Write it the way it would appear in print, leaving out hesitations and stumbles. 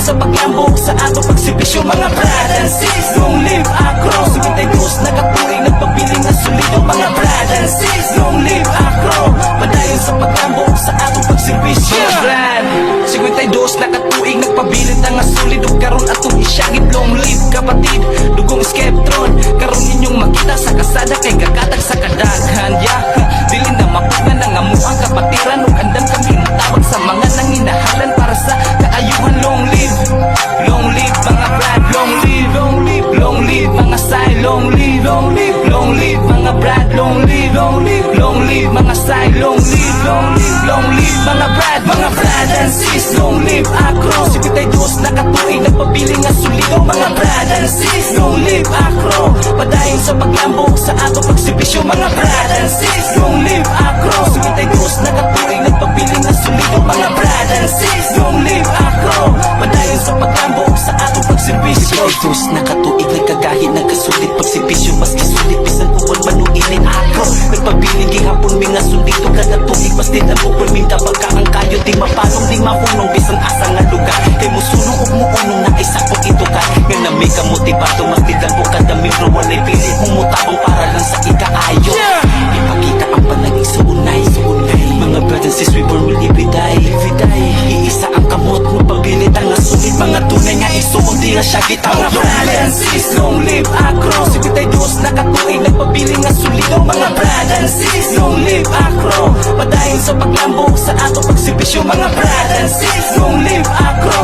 sa paglambok sa ato pagsibisyo mga brad and sis. Long live Acro, sumintay dos nagaturing nagpabiling na solido mga brad and sis. Long live Acro, padayon sa paglambok sa ato pagsibisyo mga brad. 52 nakatuig nagpabilin nga solido karon atong isyagit. Long live kapatid, dugong skeptron karon ninyong makita sa kasada kay gakatag sa kadaghan. Dili na mapugna na nga muang kapatiran ug andam kami natawag sa mga nanginahalan para sa kaayuhan. Long live mga brad, long live, long live, long live mga say, long live, long live, long live mga brad, long live, long live, long live mga say, long live, long live, long live mga brad and sis. Long live Acro, 52 nakatuig nagpabiling nga solido mga brad and sis. Long live Acro, padayon sa paglambok sa ato pagsibisyo mga brad and sis. Long live Acro, 52 nakatuig nagpabiling nga solido mga brad and sis. Long live Acro, padayon sa paglambok sa ato pagsibisyo. 52 nakatuig nagkagahin nagkasulit pagsibisyo maski sulit bisan uwan manuilin Acro. Nagpabiling gihapon mi nga solido kada tuig basta na bukol minta pagkaang kayo di mapalong di mapunong bisan asa nga lugar kay musunong ug muunong na isa ko ito ka nga na may kamotibato mastidan po kada membro walay pili humutabong para lang sa ikaayo. Ipakita ang panaging suunay mga brothers and sis we born will every day iisa ang kamot mo pabilit ang sulit mga tunay nga isuon di na siya gitaw. Mga brad and sis, long live Acro, 52 nakatuig nagatuig nagpabiling nga solido mga brad and sis. Long live Acro, padayon sa paglambok sa ato pagsibisyo mga brad and sis. Long live Acro,